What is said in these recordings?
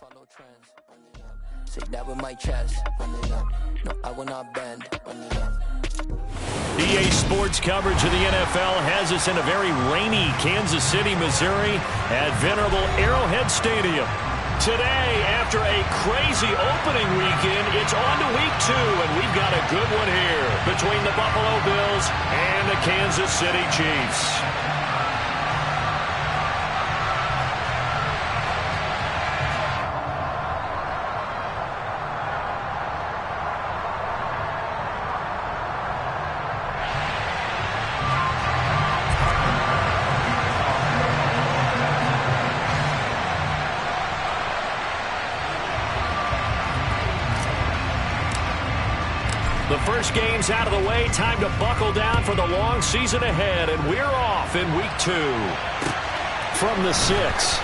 follow trends. Say that with my chest. No, I will not bend. EA Sports coverage of the NFL has us in a very rainy Kansas City, Missouri at venerable Arrowhead Stadium. Today, after a crazy opening weekend, it's on to week 2, and we've got a good one here between the Buffalo Bills and the Kansas City Chiefs. The first game's out of the way. Time to buckle down for the long season ahead. And we're off in week 2. From the 6.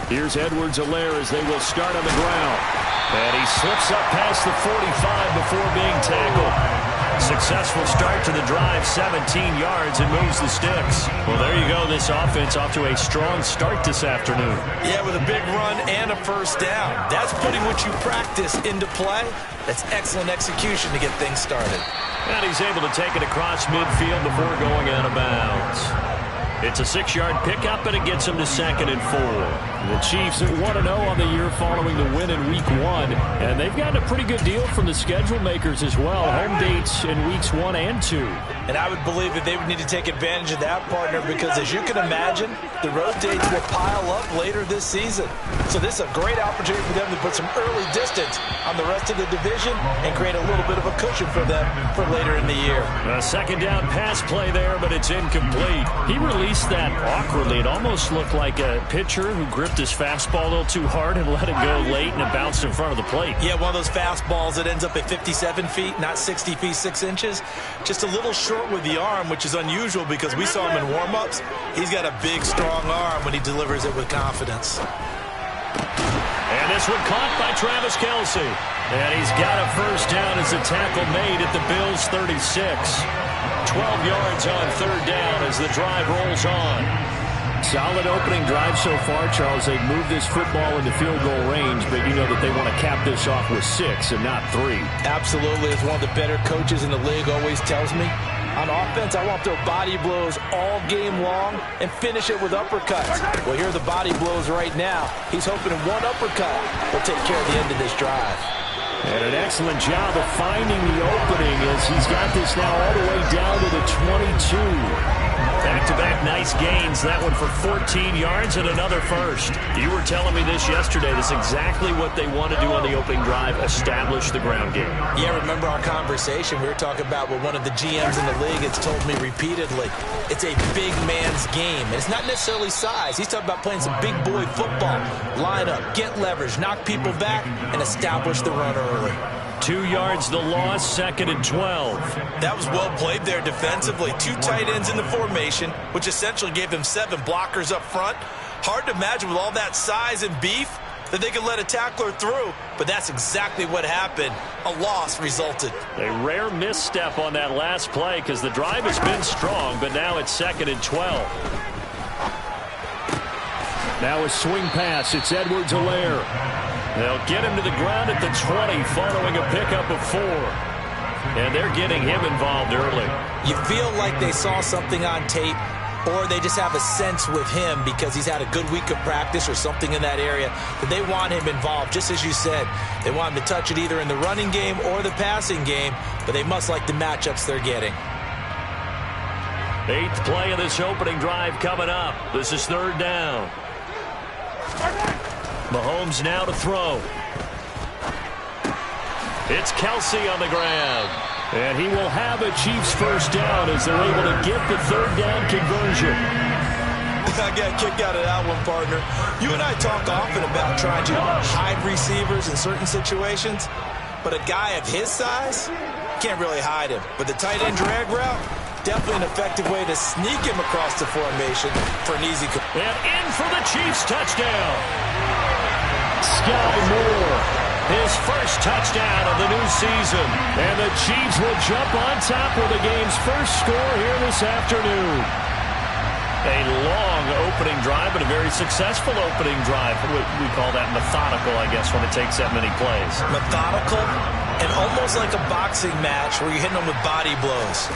Here's Edwards-Helaire as they will start on the ground. And he slips up past the 45 before being tackled. Successful start to the drive, 17 yards, and moves the sticks. Well, there you go. This offense off to a strong start this afternoon. Yeah, with a big run and a first down. That's putting what you practice into play. That's excellent execution to get things started. And he's able to take it across midfield before going out of bounds. It's a 6-yard pickup, and it gets him to 2nd and 4. The Chiefs 1-0 on the year following the win in Week 1, and they've gotten a pretty good deal from the schedule makers as well. Home dates in Weeks 1 and 2. And I would believe that they would need to take advantage of that, partner, because as you can imagine, the road dates will pile up later this season. So this is a great opportunity for them to put some early distance on the rest of the division and create a little bit of a cushion for them for later in the year. A second down pass play there, but it's incomplete. He released that awkwardly. It almost looked like a pitcher who gripped his fastball a little too hard and let it go late, and it bounced in front of the plate. Yeah, one of those fastballs that ends up at 57 feet, not 60 feet 6 inches. Just a little short with the arm, which is unusual because we saw him in warm-ups. He's got a big, strong arm when he delivers it with confidence. And this one caught by Travis Kelce. And he's got a first down as a tackle made at the Bills' 36. 12 yards on 3rd down as the drive rolls on. Solid opening drive so far, Charles. They've moved this football into field goal range, but you know that they want to cap this off with 6 and not 3. Absolutely. As one of the better coaches in the league always tells me, on offense, I want to throw body blows all game long and finish it with uppercuts. Well, here are the body blows right now. He's hoping in one uppercut will take care of the end of this drive. And an excellent job of finding the opening as he's got this now all the way down to the 22. Back-to-back nice gains. That one for 14 yards and another first. You were telling me this yesterday. This is exactly what they want to do on the opening drive, establish the ground game. Yeah, remember our conversation. We were talking about what one of the GMs in the league has told me repeatedly. It's a big man's game. And it's not necessarily size. He's talking about playing some big boy football. Line up, get leverage, knock people back, and establish the run early. 2 yards the loss, 2nd and 12. That was well played there defensively. 2 tight ends in the formation, which essentially gave them 7 blockers up front. Hard to imagine with all that size and beef that they could let a tackler through, but that's exactly what happened. A loss resulted. A rare misstep on that last play because the drive has been strong, but now it's 2nd and 12. Now a swing pass. It's Edwards-Helaire. They'll get him to the ground at the 20 following a pickup of 4. And they're getting him involved early. You feel like they saw something on tape, or they just have a sense with him because he's had a good week of practice or something in that area that they want him involved. Just as you said, they want him to touch it either in the running game or the passing game, but they must like the matchups they're getting. 8th play of this opening drive coming up. This is 3rd down. Mahomes now to throw. It's Kelce on the ground. And he will have a Chiefs first down as they're able to get the 3rd down conversion. I got a kick out of that one, partner. You and I talk often about trying to hide receivers in certain situations, but a guy of his size, Can't really hide him. But the tight end drag route, definitely an effective way to sneak him across the formation for an easy. And in for the Chiefs touchdown. Sky Moore, his first touchdown of the new season. And the Chiefs will jump on top with the game's first score here this afternoon. A long opening drive, but a very successful opening drive. We call that methodical, I guess, when it takes that many plays. Methodical and almost like a boxing match where you're hitting them with body blows.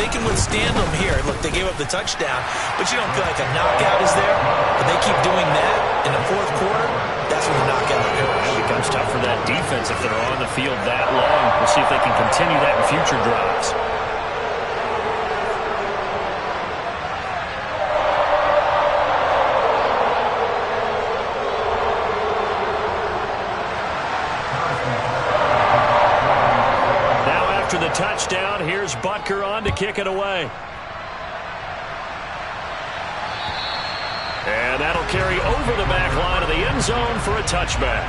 They can withstand them here. Look, they gave up the touchdown, but you don't feel like a knockout is there. But they keep doing that in the fourth quarter, that's when the knockout occurs. It becomes tough for that defense if they're on the field that long. We'll see if they can continue that in future drives. After the touchdown, here's Butker on to kick it away. And that'll carry over the back line of the end zone for a touchback.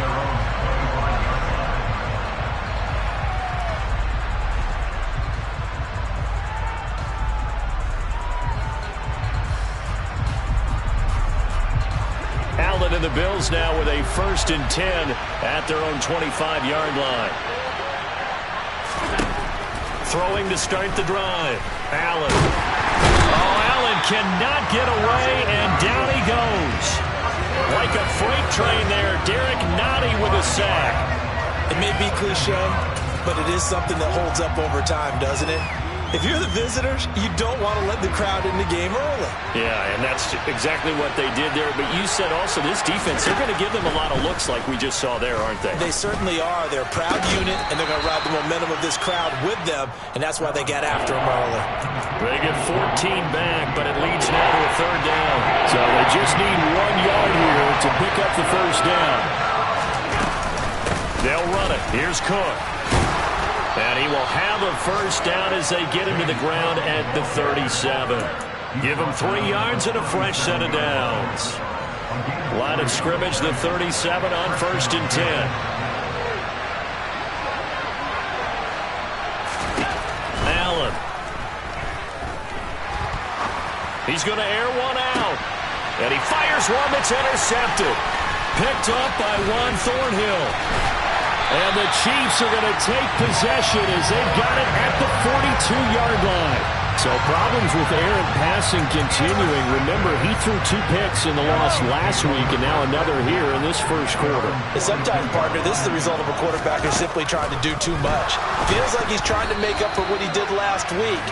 Allen and the Bills now with a 1st and 10 at their own 25-yard line. Throwing to start the drive. Allen. Oh, Allen cannot get away, and down he goes. Like a freight train there, Derek Nottie with a sack. It may be cliche, but it is something that holds up over time, doesn't it? If you're the visitors, you don't want to let the crowd in the game early. Yeah, and that's exactly what they did there. But you said also this defense, they're going to give them a lot of looks like we just saw there, aren't they? They certainly are. They're a proud unit, and they're going to ride the momentum of this crowd with them, and that's why they got after them early. They get 14 back, but it leads now to a 3rd down. So they just need 1 yard here to pick up the 1st down. They'll run it. Here's Cook. And he will have a 1st down as they get him to the ground at the 37. Give him 3 yards and a fresh set of downs. Line of scrimmage, the 37 on 1st and 10. Allen. He's going to air one out. And he fires one that's intercepted. Picked up by Juan Thornhill. And the Chiefs are going to take possession as they've got it at the 42-yard line. So problems with errant passing continuing. Remember, he threw 2 picks in the loss last week and now another here in this first quarter. And sometimes, partner, this is the result of a quarterback who's simply trying to do too much. Feels like he's trying to make up for what he did last week,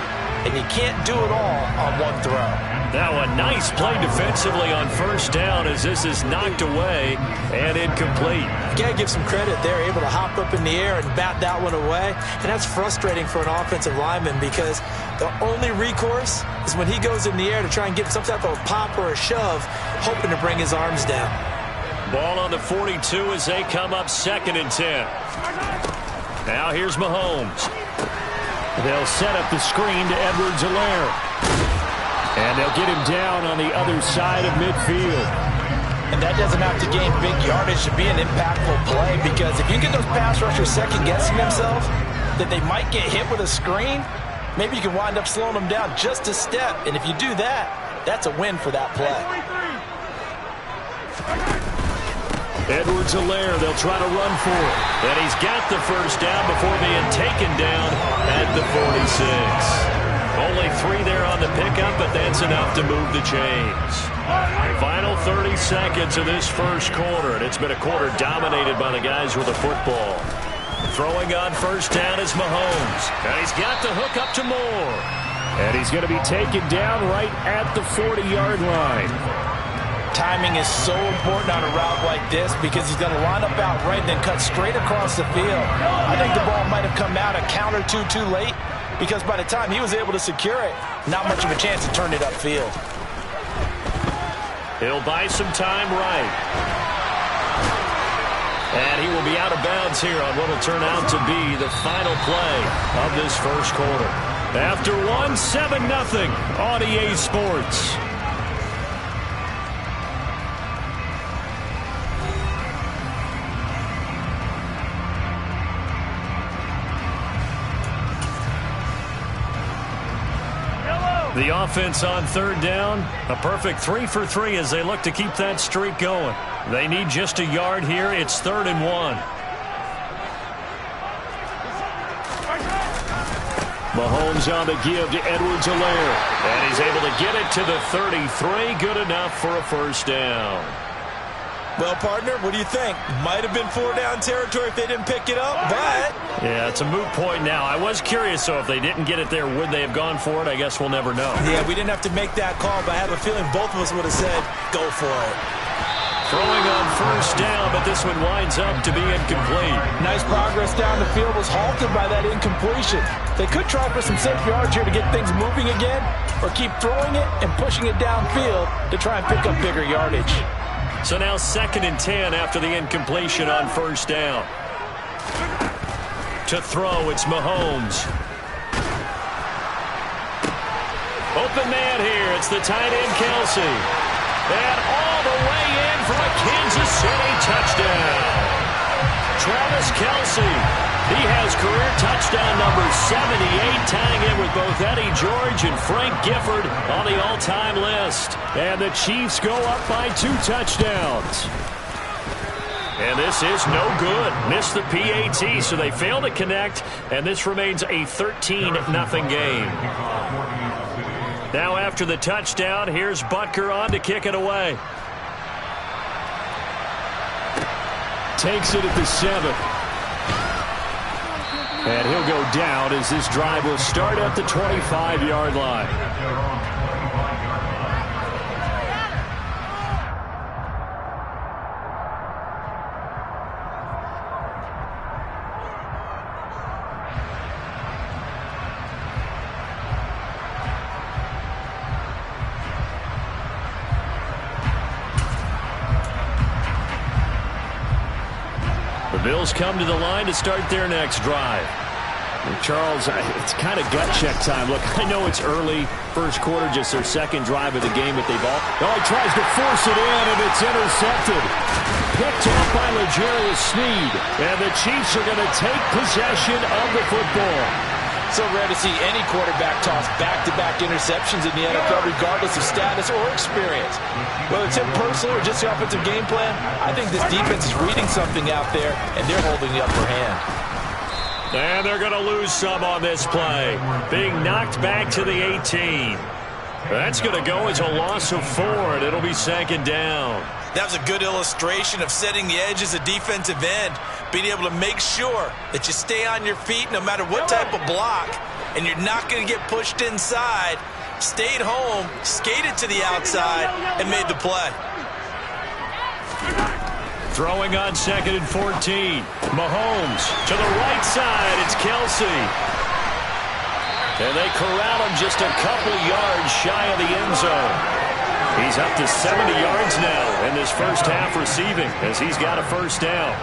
and he can't do it all on one throw. Now a nice play defensively on 1st down as this is knocked away and incomplete. You got to give some credit. They're able to hop up in the air and bat that one away. And that's frustrating for an offensive lineman because the only recourse is when he goes in the air to try and get some type of pop or a shove, hoping to bring his arms down. Ball on the 42 as they come up 2nd and 10. Now here's Mahomes. They'll set up the screen to Edwards-Helaire. And they'll get him down on the other side of midfield. And that doesn't have to gain big yardage to be an impactful play because if you get those pass rushers second-guessing themselves that they might get hit with a screen, maybe you can wind up slowing them down just a step. And if you do that, that's a win for that play. Edwards-Helaire, they'll try to run for it. And he's got the 1st down before being taken down at the 46. Only 3 there on the pickup, but that's enough to move the chains. Final 30 seconds of this first quarter, and it's been a quarter dominated by the guys with the football. Throwing on 1st down is Mahomes. And he's got the hook up to Moore. And he's going to be taken down right at the 40-yard line. Timing is so important on a route like this because he's going to line up out right and then cut straight across the field. I think the ball might have come out a count or two too late, because by the time he was able to secure it, not much of a chance to turn it upfield. He'll buy some time right. And he will be out of bounds here on what will turn out to be the final play of this first quarter. After 7-0 on EA Sports. The offense on third down, a perfect 3 for 3 as they look to keep that streak going. They need just a yard here. It's 3rd and 1. Mahomes on the give to Edwards-Helaire. And he's able to get it to the 33. Good enough for a first down. Well, partner, what do you think? Might have been 4-down territory if they didn't pick it up, but... Yeah, it's a moot point now. I was curious, so if they didn't get it there, would they have gone for it? I guess we'll never know. Yeah, we didn't have to make that call, but I have a feeling both of us would have said, go for it. Throwing on first down, but this one winds up to be incomplete. Nice progress down the field, was halted by that incompletion. They could try for some safe yards here to get things moving again, or keep throwing it and pushing it downfield to try and pick up bigger yardage. So now 2nd and 10 after the incompletion on first down. To throw, it's Mahomes. Open man here. It's the tight end, Kelce. And all the way in for a Kansas City touchdown. Travis Kelce. He has career touchdown number 78, tying it with both Eddie George and Frank Gifford on the all-time list. And the Chiefs go up by 2 touchdowns. And this is no good. Missed the PAT, so they fail to connect, and this remains a 13-0 game. Now after the touchdown, here's Butker on to kick it away. Takes it at the 7. And he'll go down as this drive will start at the 25-yard line. The Bills come to the line to start their next drive. And Charles, it's kind of gut check time. Look, I know it's early, first quarter, just their second drive of the game, but they've all... Oh, he tries to force it in, and it's intercepted. Picked off by L'Jarius Sneed. And the Chiefs are going to take possession of the football. So rare to see any quarterback toss back-to-back interceptions in the NFL, regardless of status or experience. Whether it's him personally or just the offensive game plan, I think this defense is reading something out there, and they're holding the upper hand. And they're going to lose some on this play. Being knocked back to the 18. That's going to go as a loss of 4, and it'll be 2nd down. That was a good illustration of setting the edge as a defensive end, being able to make sure that you stay on your feet no matter what type of block, and you're not going to get pushed inside. Stayed home, skated to the outside, and made the play. Throwing on 2nd and 14. Mahomes to the right side. It's Kelce. And they corral him just a couple yards shy of the end zone. He's up to 70 yards now in this first half receiving as he's got a first down.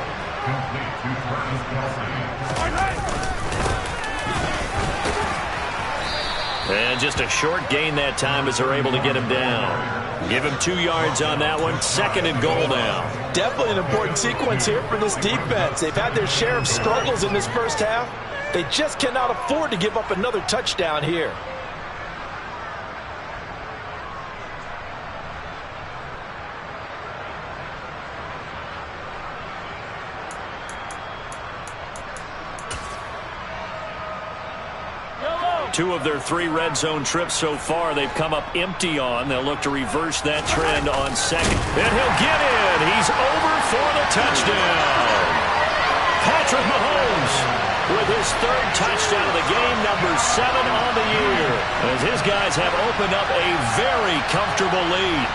And just a short gain that time as they're able to get him down. Give him 2 yards on that one. 2nd and goal now. Definitely an important sequence here for this defense. They've had their share of struggles in this first half. They just cannot afford to give up another touchdown here. Two of their 3 red zone trips so far they've come up empty on. They'll look to reverse that trend on 2nd. And he'll get in. He's over for the touchdown. Patrick Mahomes with his 3rd touchdown of the game, number 7 on the year. As his guys have opened up a very comfortable lead.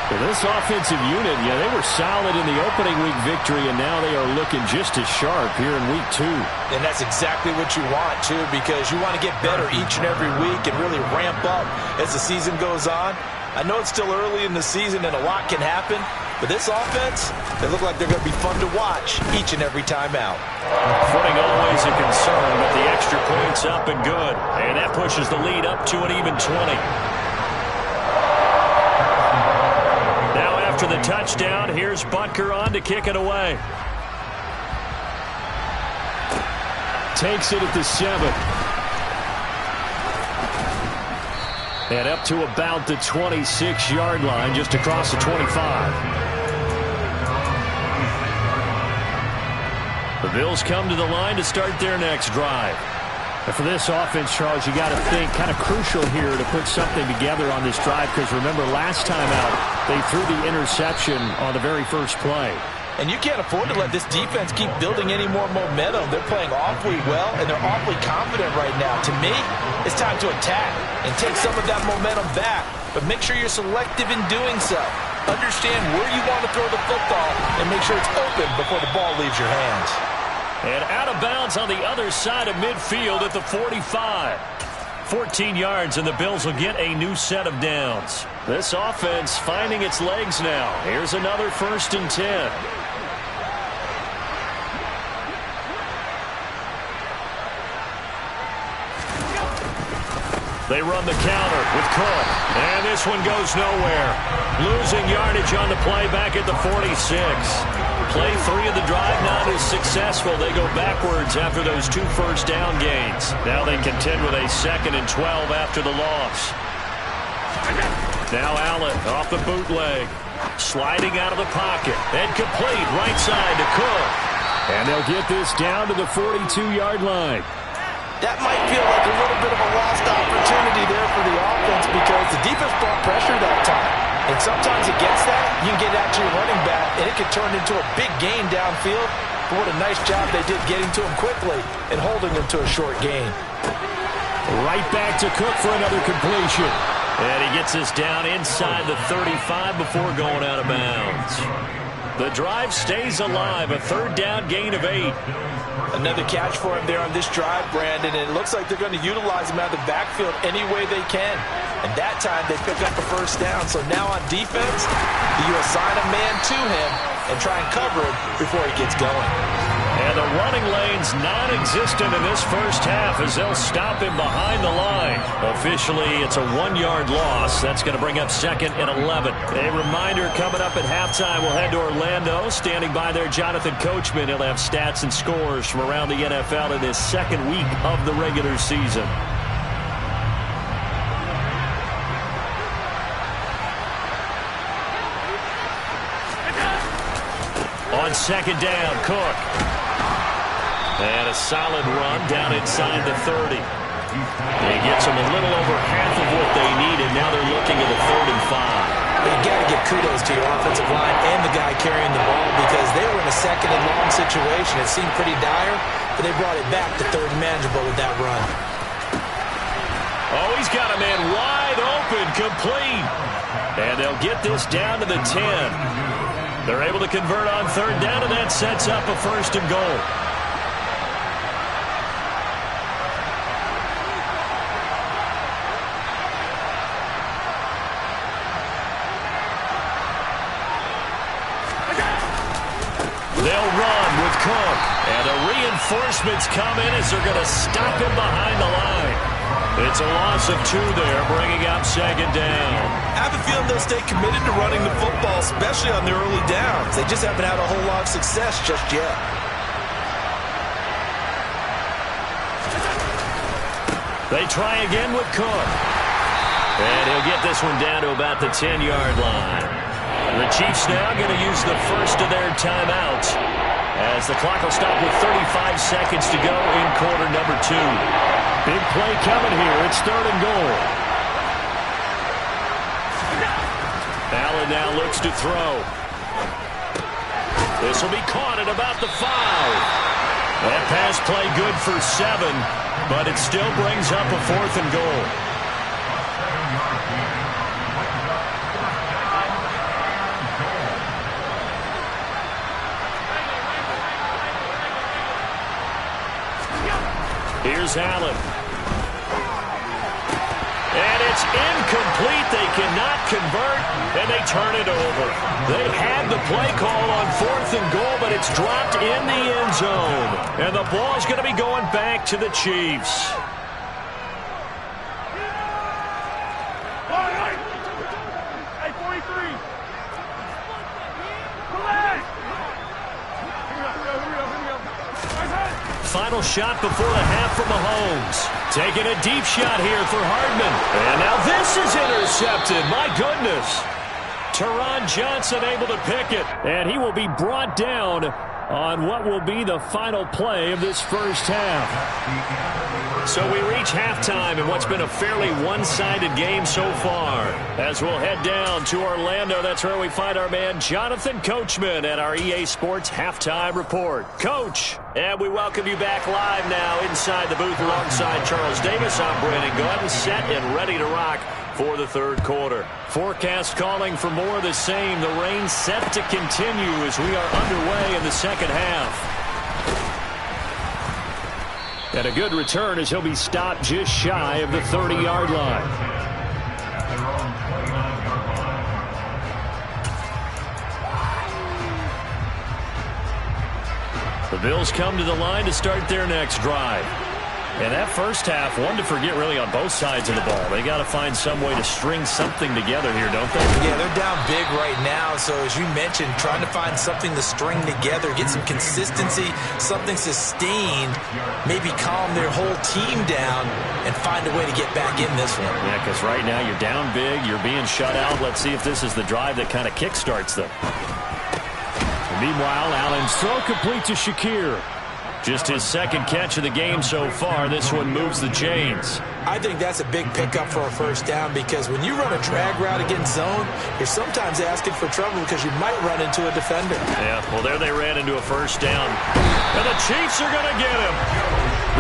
Well, this offensive unit, yeah, they were solid in the opening week victory, and now they are looking just as sharp here in week 2. And that's exactly what you want, too, because you want to get better each and every week and really ramp up as the season goes on. I know it's still early in the season and a lot can happen, but this offense, they look like they're going to be fun to watch each and every time out. Footing always a concern, but the extra points up and good. And that pushes the lead up to an even 20. After the touchdown, here's Butker on to kick it away. Takes it at the 7. And up to about the 26-yard line, just across the 25. The Bills come to the line to start their next drive. And for this offense, Charles, you got to think kind of crucial here to put something together on this drive, because remember, last time out, they threw the interception on the very first play. And you can't afford to let this defense keep building any more momentum. They're playing awfully well, and they're awfully confident right now. To me, it's time to attack and take some of that momentum back. But make sure you're selective in doing so. Understand where you want to throw the football and make sure it's open before the ball leaves your hands. And out of bounds on the other side of midfield at the 45. 14 yards, and the Bills will get a new set of downs. This offense finding its legs now. Here's another 1st and 10. They run the counter with Cook. And this one goes nowhere. Losing yardage on the play back at the 46. Play 3 of the drive not as successful. They go backwards after those 2 first-down gains. Now they contend with a 2nd and 12 after the loss. Now Allen off the bootleg. Sliding out of the pocket. And complete right side to Cook. And they'll get this down to the 42-yard line. That might feel like a little bit of a lost opportunity there for the offense, because the defense brought pressure that time. And sometimes against that, you can get out to your running back, and it can turn into a big gain downfield. But what a nice job they did getting to him quickly and holding him to a short gain. Right back to Cook for another completion. And he gets us down inside the 35 before going out of bounds. The drive stays alive, a 3rd down gain of 8. Another catch for him there on this drive, Brandon, and it looks like they're going to utilize him out of the backfield any way they can. And that time they pick up a 1st down. So now on defense, you assign a man to him and try and cover him before he gets going. And the running lane's non-existent in this first half as they'll stop him behind the line. Officially, it's a 1-yard loss. That's going to bring up 2nd and 11. A reminder, coming up at halftime, we'll head to Orlando. Standing by there, Jonathan Coachman. He'll have stats and scores from around the NFL in his 2nd week of the regular season. On 2nd down, Cook. And a solid run down inside the 30. He gets them a little over half of what they needed. Now they're looking at a 3rd and 5. But you got to give kudos to your offensive line and the guy carrying the ball, because they were in a 2nd and long situation. It seemed pretty dire, but they brought it back to 3rd and manageable with that run. Oh, he's got a man wide open, complete. And they'll get this down to the 10. They're able to convert on 3rd down, and that sets up a 1st and goal. They'll run with Cook. And the reinforcements come in as they're going to stop him behind the line. It's a loss of 2 there, bringing up 2nd down. I have a feeling they'll stay committed to running the football, especially on their early downs. They just haven't had a whole lot of success just yet. They try again with Cook. And he'll get this one down to about the 10-yard line. The Chiefs now going to use the first of their timeouts as the clock will stop with 35 seconds to go in quarter number 2. Big play coming here. It's 3rd and goal. Allen now looks to throw. This will be caught at about the 5. That pass play good for 7, but it still brings up a 4th and goal. Here's Allen. And it's incomplete. They cannot convert, and they turn it over. They had the play call on 4th and goal, but it's dropped in the end zone. And the ball's going to be going back to the Chiefs. Hey, 43. Final final shot before the half from Mahomes. Taking a deep shot here for Hardman. And now this is intercepted. My goodness. Teron Johnson able to pick it. And he will be brought down on what will be the final play of this first half. So we reach halftime in what's been a fairly one-sided game so far. As we'll head down to Orlando, that's where we find our man Jonathan Coachman at our EA Sports Halftime Report. Coach, and we welcome you back live now inside the booth alongside Charles Davis. I'm Brandon Gaudin, set and ready to rock for the third quarter. Forecast calling for more of the same. The rain set to continue as we are underway in the second half. And a good return as he'll be stopped just shy of the 30-yard line. The Bills come to the line to start their next drive. And that first half, one to forget really on both sides of the ball. They got to find some way to string something together here, don't they? Yeah, they're down big right now. So as you mentioned, trying to find something to string together, get some consistency, something sustained, maybe calm their whole team down and find a way to get back in this one. Yeah, because right now you're down big, you're being shut out. Let's see if this is the drive that kind of kickstarts them. And meanwhile, Allen's throw complete to Shakir. Just his second catch of the game so far. This one moves the chains. I think that's a big pickup for a first down because when you run a drag route against zone, you're sometimes asking for trouble because you might run into a defender. Yeah, well, there they ran into a first down. And the Chiefs are going to get him.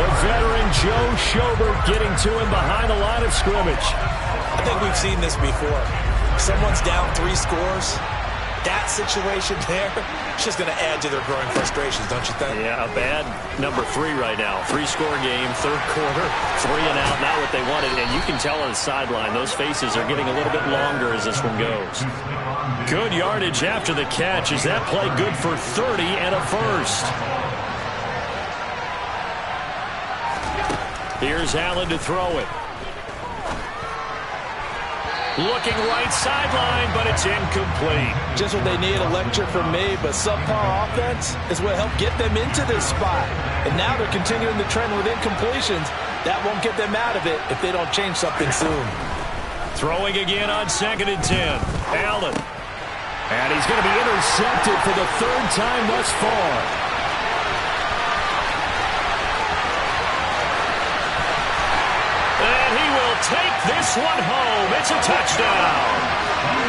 The veteran Joe Schobert getting to him behind the line of scrimmage. I think we've seen this before. Someone's down 3 scores. That situation there, it's just going to add to their growing frustrations, don't you think? Yeah, a bad number 3 right now. 3-score game, third quarter, 3 and out, not what they wanted. And you can tell on the sideline, those faces are getting a little bit longer as this one goes. Good yardage after the catch. Is that play good for 30 and a first? Here's Allen to throw it. Looking right sideline, but it's incomplete. Just what they need, a lecture from me, but subpar offense is what helped get them into this spot. And now they're continuing the trend with incompletions. That won't get them out of it if they don't change something soon. Throwing again on 2nd and 10. Allen. And he's going to be intercepted for the 3rd time thus far. And he will take this one home. It's a touchdown.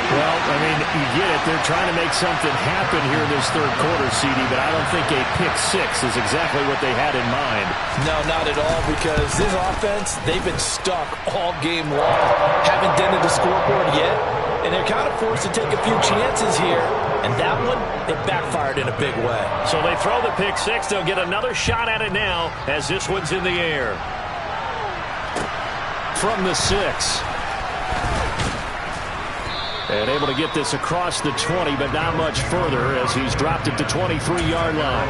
Well, I mean, you get it. They're trying to make something happen here in this third quarter, CD, but I don't think a pick 6 is exactly what they had in mind. No, not at all, because this offense, they've been stuck all game long. Haven't dented the scoreboard yet, and they're kind of forced to take a few chances here, and that one, it backfired in a big way. So they throw the pick 6. They'll get another shot at it now as this one's in the air. From the 6. And able to get this across the 20, but not much further as he's dropped it to 23-yard line.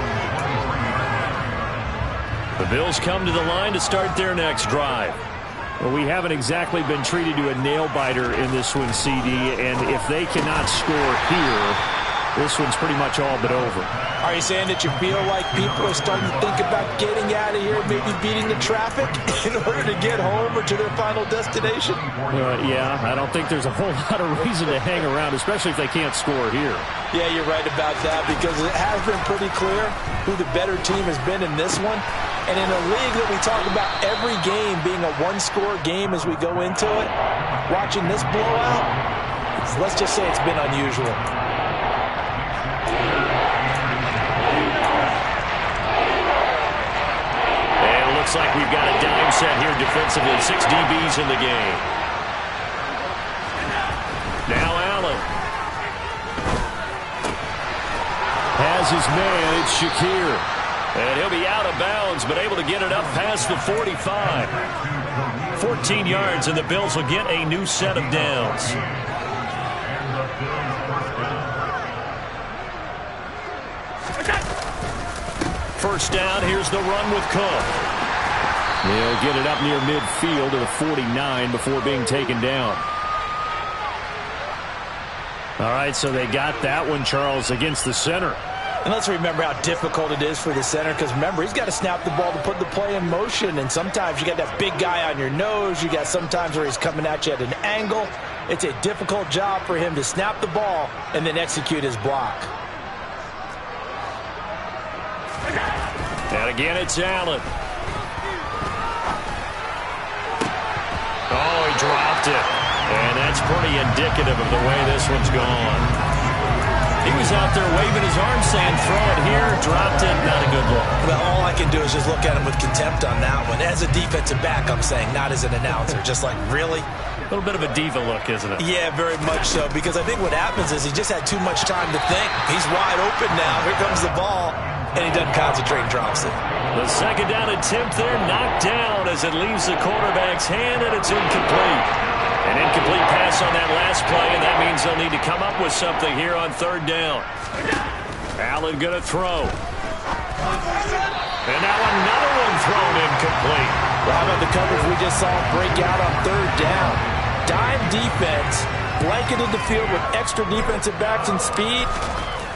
The Bills come to the line to start their next drive. Well, we haven't exactly been treated to a nail-biter in this one, CD, and if they cannot score here, this one's pretty much all but over. Are you saying that you feel like people are starting to think about getting out of here, maybe beating the traffic in order to get home or to their final destination? Yeah, I don't think there's a whole lot of reason to hang around, especially if they can't score here. Yeah, you're right about that because it has been pretty clear who the better team has been in this one. And in a league that we talk about every game being a one-score game as we go into it, watching this blowout, let's just say it's been unusual. Looks like we've got a dime set here defensively. 6 DBs in the game. Now Allen. Has his man. It's Shakir. And he'll be out of bounds, but able to get it up past the 45. 14 yards, and the Bills will get a new set of downs. First down, here's the run with Cook. They'll get it up near midfield to the 49 before being taken down. All right, so they got that one, Charles, against the center. And let's remember how difficult it is for the center, because remember, he's got to snap the ball to put the play in motion, and sometimes you got that big guy on your nose. You got sometimes where he's coming at you at an angle. It's a difficult job for him to snap the ball and then execute his block. And again, it's Allen. Oh, he dropped it. And that's pretty indicative of the way this one's gone. He was out there waving his arm saying, throw it here, dropped it, not a good look. Well, all I can do is just look at him with contempt on that one. As a defensive back, I'm saying, not as an announcer. Just like, really? A little bit of a diva look, isn't it? Yeah, very much so, because I think what happens is he just had too much time to think. He's wide open now. Here comes the ball, and he doesn't concentrate and drops it. The second down attempt there, knocked down as it leaves the quarterback's hand, and it's incomplete. An incomplete pass on that last play, and that means they'll need to come up with something here on third down. Allen going to throw. And now another one thrown incomplete. Well, how about the coverage we just saw break out on third down? Dime defense, blanketed the field with extra defensive backs and speed,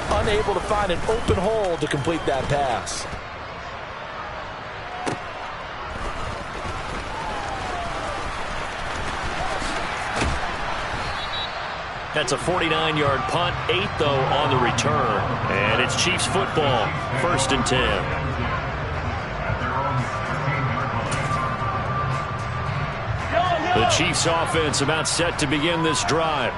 unable to find an open hole to complete that pass. That's a 49-yard punt, 8 though on the return. And it's Chiefs football, 1st and 10. The Chiefs offense about set to begin this drive.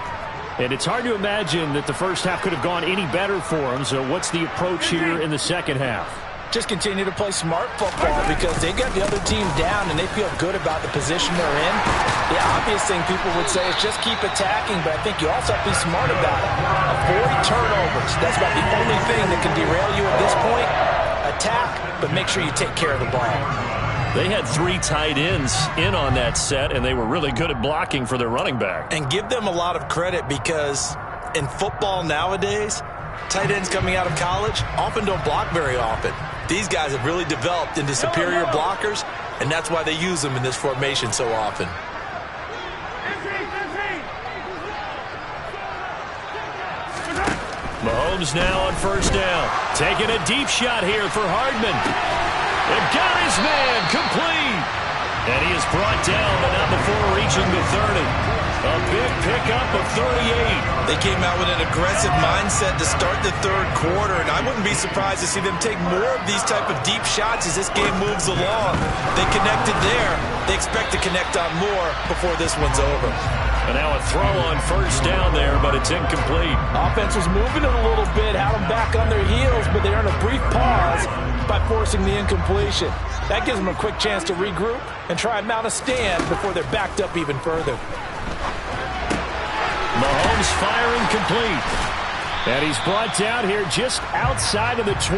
And it's hard to imagine that the first half could have gone any better for them. So what's the approach here in the second half? Just continue to play smart football, because they got the other team down and they feel good about the position they're in. The obvious thing people would say is just keep attacking, but I think you also have to be smart about it. Avoid turnovers. That's about the only thing that can derail you at this point. Attack, but make sure you take care of the ball. They had 3 tight ends in on that set, and they were really good at blocking for their running back. And give them a lot of credit, because in football nowadays, tight ends coming out of college often don't block very often. These guys have really developed into superior blockers, and that's why they use them in this formation so often. Mahomes now on first down. Taking a deep shot here for Hardman. And got his man complete. And he is brought down, but not before reaching the 30. A big pickup of 38. They came out with an aggressive mindset to start the third quarter, and I wouldn't be surprised to see them take more of these type of deep shots as this game moves along. They connected there. They expect to connect on more before this one's over. And now a throw on first down there, but it's incomplete. Offense was moving it a little bit, had them back on their heels, but they earned a brief pause by forcing the incompletion. That gives them a quick chance to regroup and try and mount a stand before they're backed up even further. Mahomes firing complete. And he's brought down here just outside of the 20.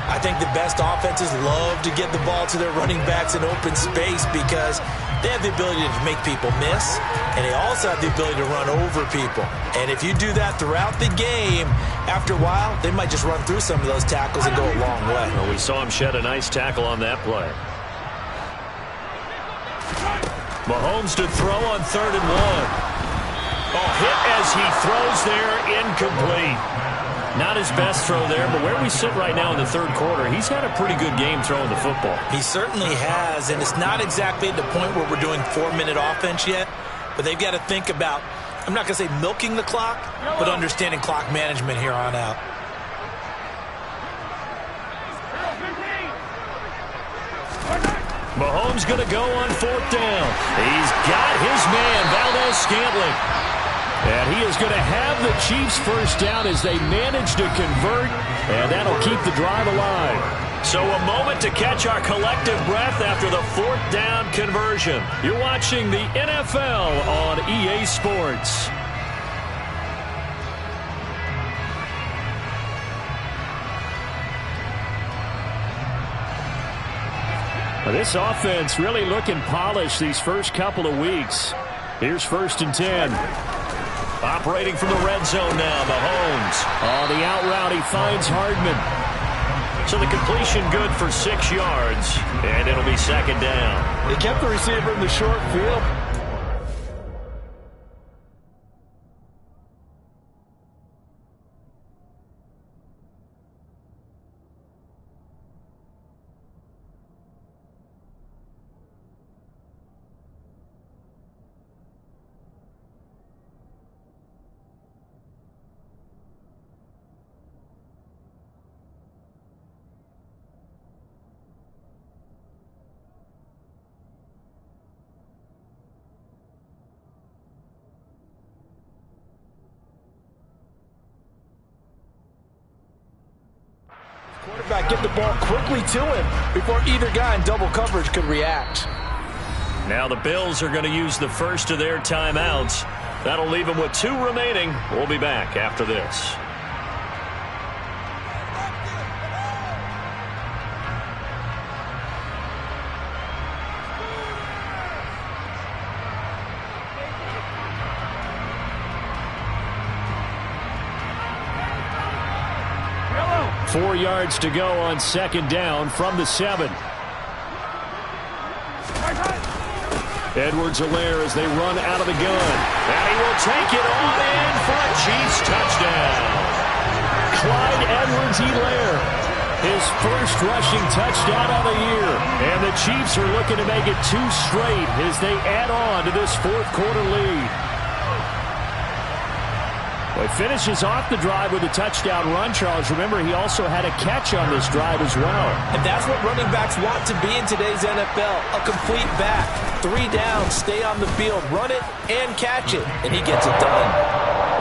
I think the best offenses love to get the ball to their running backs in open space, because they have the ability to make people miss, and they also have the ability to run over people. And if you do that throughout the game, after a while, they might just run through some of those tackles and go a long way. Well, we saw him shed a nice tackle on that play. Mahomes to throw on 3rd and 1. Oh, hit as he throws there, incomplete. Not his best throw there, but where we sit right now in the third quarter, he's had a pretty good game throwing the football. He certainly has, and it's not exactly at the point where we're doing 4-minute offense yet, but they've got to think about, I'm not going to say milking the clock, but understanding clock management here on out. Mahomes going to go on 4th down. He's got his man, Valdes-Scantling. And he is going to have the Chiefs first down as they manage to convert, and that'll keep the drive alive. So a moment to catch our collective breath after the 4th down conversion. You're watching the NFL on EA Sports. This offense really looking polished these first couple of weeks. Here's 1st and 10. Operating from the red zone now, Mahomes. On the out route, he finds Hardman. So the completion good for 6 yards, and it'll be 2nd down. They kept the receiver in the short field. Quarterback get the ball quickly to him before either guy in double coverage could react. Now the Bills are going to use the first of their timeouts. That'll leave them with 2 remaining. We'll be back after this. Yellow. 4 yards to go on second down from the 7. Edwards-Helaire as they run out of the gun. And he will take it on in for a Chiefs touchdown. Clyde Edwards-Helaire, his first rushing touchdown of the year. And the Chiefs are looking to make it 2 straight as they add on to this fourth quarter lead. Well, he finishes off the drive with a touchdown run, Charles. Remember, he also had a catch on this drive as well. And that's what running backs want to be in today's NFL, a complete back. 3 downs, stay on the field, run it, and catch it. And he gets it done.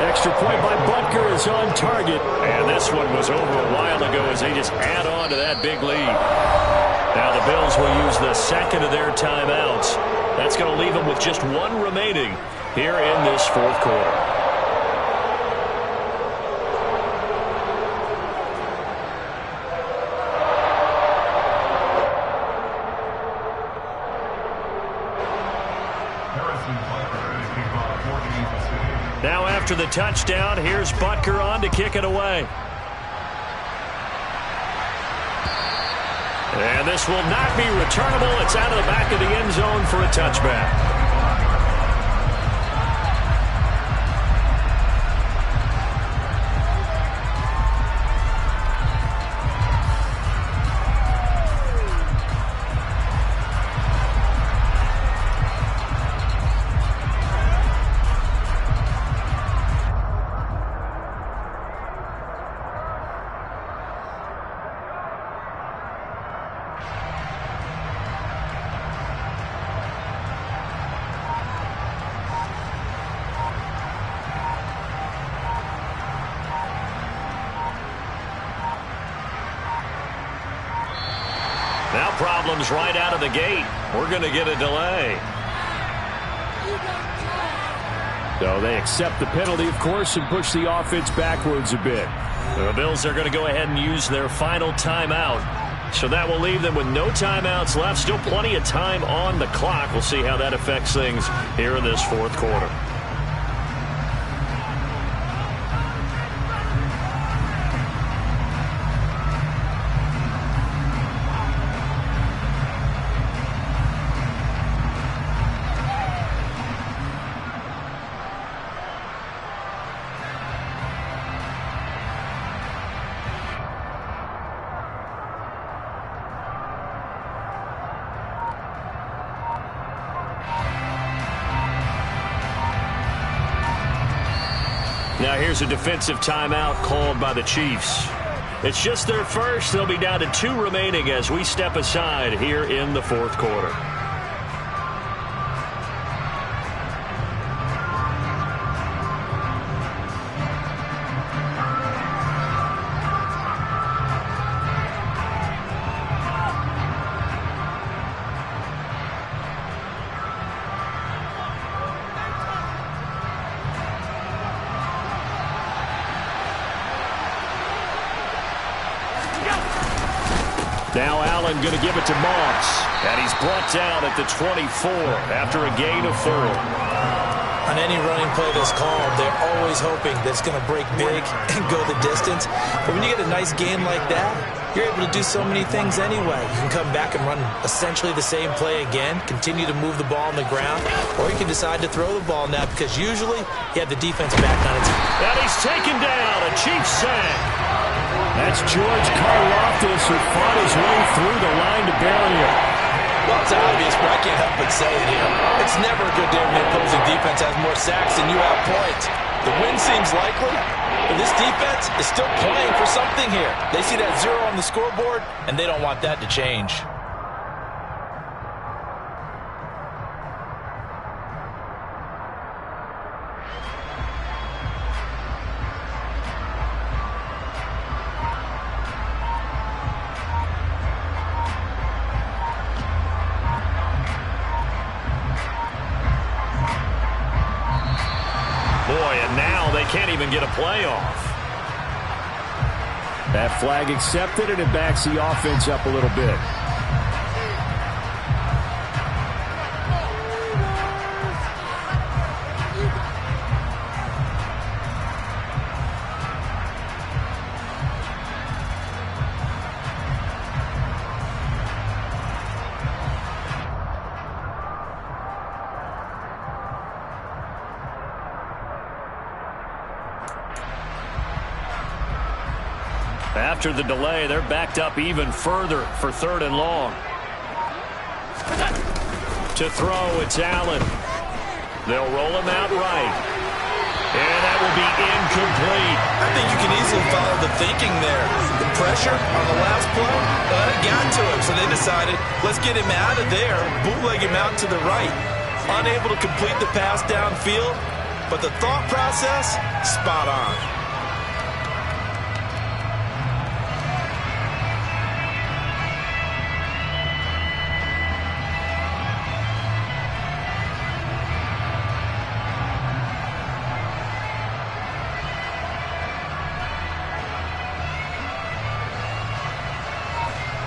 Extra point by Butker is on target. And this one was over a while ago as they just add on to that big lead. Now the Bills will use the second of their timeouts. That's going to leave them with just 1 remaining here in this fourth quarter. Now after the touchdown, here's Butker on to kick it away. And this will not be returnable. It's out of the back of the end zone for a touchback. Now problems right out of the gate. We're going to get a delay. So they accept the penalty, of course, and push the offense backwards a bit. The Bills are going to go ahead and use their final timeout. So that will leave them with no timeouts left. Still plenty of time on the clock. We'll see how that affects things here in this fourth quarter. Now here's a defensive timeout called by the Chiefs. It's just their first. They'll be down to 2 remaining as we step aside here in the fourth quarter. Now Allen going to give it to Moss. And he's brought down at the 24 after a gain of 4. On any running play that's called, they're always hoping that it's going to break big and go the distance. But when you get a nice game like that, you're able to do so many things anyway. You can come back and run essentially the same play again, continue to move the ball on the ground, or you can decide to throw the ball now because usually you have the defense back on its feet. And he's taken down, a Chiefs sack. That's George Karlaftis who fought his way through the line to bury him. Well, it's obvious, but I can't help but say it here. It's never a good day when the opposing defense has more sacks than you have points. The win seems likely, but this defense is still playing for something here. They see that 0 on the scoreboard, and they don't want that to change. Boy, and now they can't even get a playoff. That flag accepted, and it backs the offense up a little bit. After the delay, they're backed up even further for 3rd and long. To throw, it's Allen. They'll roll him out right. And that will be incomplete. I think you can easily follow the thinking there. The pressure on the last play, it got to him. So they decided, let's get him out of there, bootleg him out to the right. Unable to complete the pass downfield, but the thought process, spot on.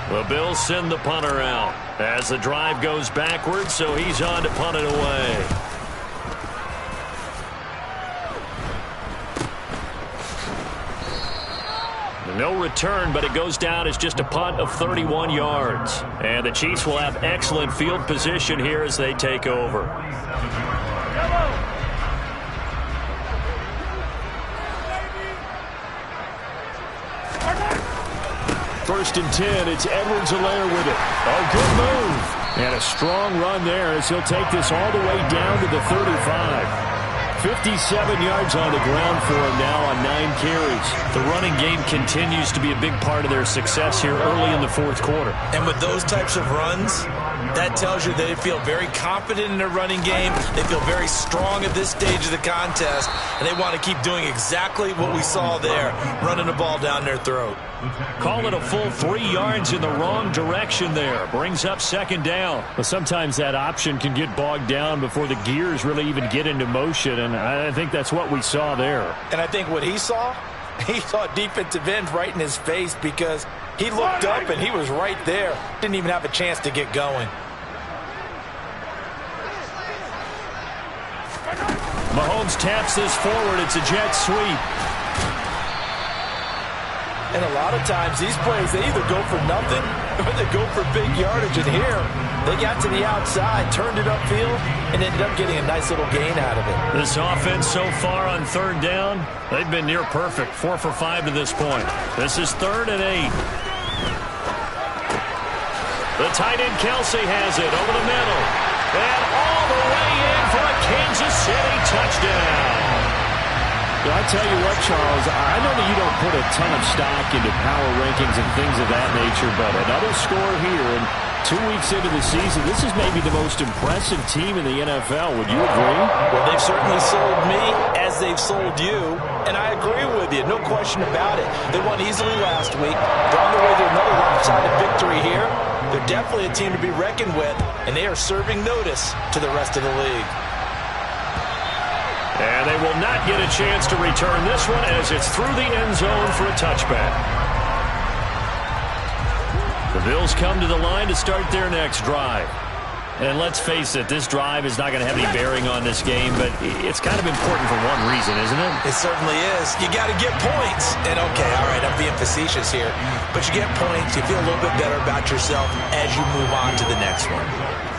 The Bills send the punter out as the drive goes backwards, so he's on to punt it away. No return, but it goes down as just a punt of 31 yards. And the Chiefs will have excellent field position here as they take over. First and 10, it's Edwards-Helaire with it. Oh, good move. And a strong run there as he'll take this all the way down to the 35. 57 yards on the ground for him now on 9 carries. The running game continues to be a big part of their success here early in the 4th quarter. And with those types of runs, that tells you they feel very confident in their running game. They feel very strong at this stage of the contest, and they want to keep doing exactly what we saw there, running the ball down their throat. Call it a full 3 yards in the wrong direction there. Brings up 2nd down. Well, sometimes that option can get bogged down before the gears really even get into motion, and I think that's what we saw there. And I think what he saw defensive end right in his face because he looked up and he was right there. Didn't even have a chance to get going. Mahomes taps this forward. It's a jet sweep. And a lot of times these plays, they either go for nothing or they go for big yardage. And here, they got to the outside, turned it upfield, and ended up getting a nice little gain out of it. This offense so far on 3rd down, they've been near perfect. 4 for 5 to this point. This is 3rd and 8. The tight end Kelce has it over the middle. And all the way in for a Kansas City touchdown. I tell you what, Charles, I know that you don't put a ton of stock into power rankings and things of that nature, but another score here, and 2 weeks into the season, this is maybe the most impressive team in the NFL. Would you agree? Well, they've certainly sold me as they've sold you, and I agree with you, no question about it. They won easily last week. They're on their way to another lopsided victory here. They're definitely a team to be reckoned with, and they are serving notice to the rest of the league. And they will not get a chance to return this one as it's through the end zone for a touchback. The Bills come to the line to start their next drive. And let's face it, this drive is not going to have any bearing on this game, but it's kind of important for one reason, isn't it? It certainly is. You got to get points. And okay, all right, I'm being facetious here. But you get points, you feel a little bit better about yourself as you move on to the next one.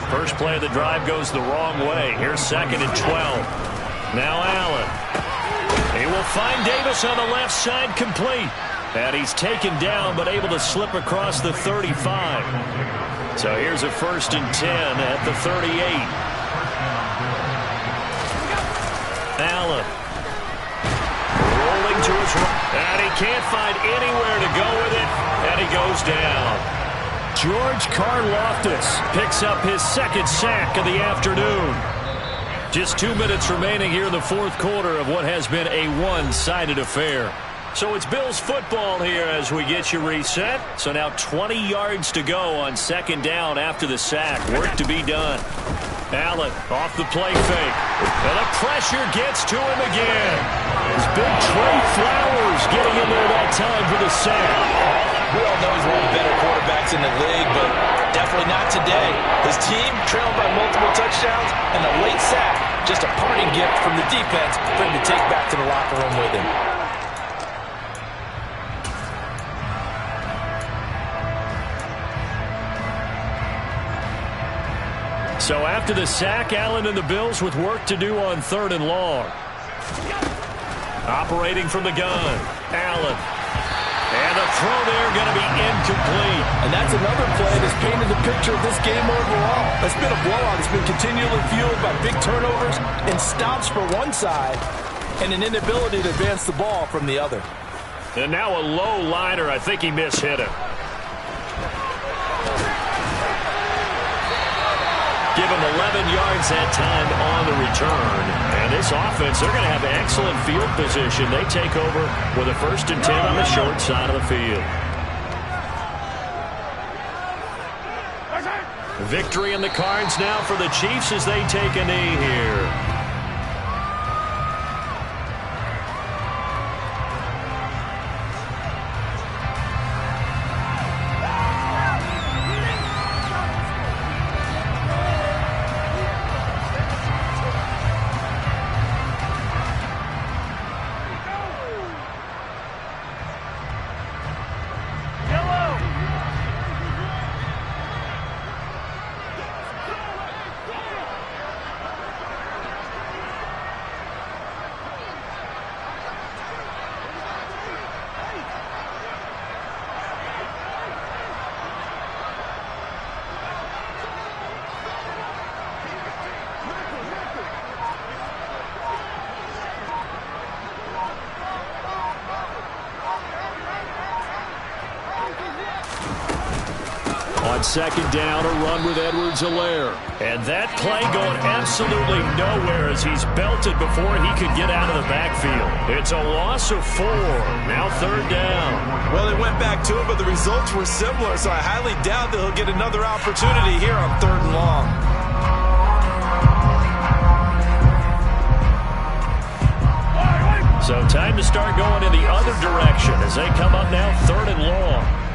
First play of the drive goes the wrong way. Here's 2nd and 12. Now Allen. He will find Davis on the left side, complete. And he's taken down but able to slip across the 35. So here's a 1st and 10 at the 38. Allen. Rolling to his right. And he can't find anywhere to go with it. And he goes down. George Karlaftis picks up his 2nd sack of the afternoon. Just 2 minutes remaining here in the 4th quarter of what has been a one-sided affair. So it's Bills football here as we get you reset. So now 20 yards to go on 2nd down after the sack. Work to be done. Allen off the play fake. And the pressure gets to him again. It's big Trey Flowers getting in there that time for the sack. We all know he's one of the better quarterbacks in the league, but definitely not today. His team trailed by multiple touchdowns, and the late sack, just a parting gift from the defense for him to take back to the locker room with him. So after the sack, Allen and the Bills with work to do on 3rd and long. Operating from the gun, Allen. And the throw there going to be incomplete. And that's another play that's painted the picture of this game overall. It's been a blowout. It's been continually fueled by big turnovers and stops for one side and an inability to advance the ball from the other. And now a low liner. I think he mishit him. Give him 11 yards that time on the return. And this offense, they're going to have excellent field position. They take over with a 1st and 10 on the short side of the field. Victory in the cards now for the Chiefs as they take a knee here. On 2nd down, a run with Edwards-Helaire. And that play going absolutely nowhere as he's belted before he could get out of the backfield. It's a loss of 4. Now 3rd down. Well, they went back to it, but the results were similar, so I highly doubt that he'll get another opportunity here on 3rd and long. So time to start going in the other direction as they come up now 3rd and long.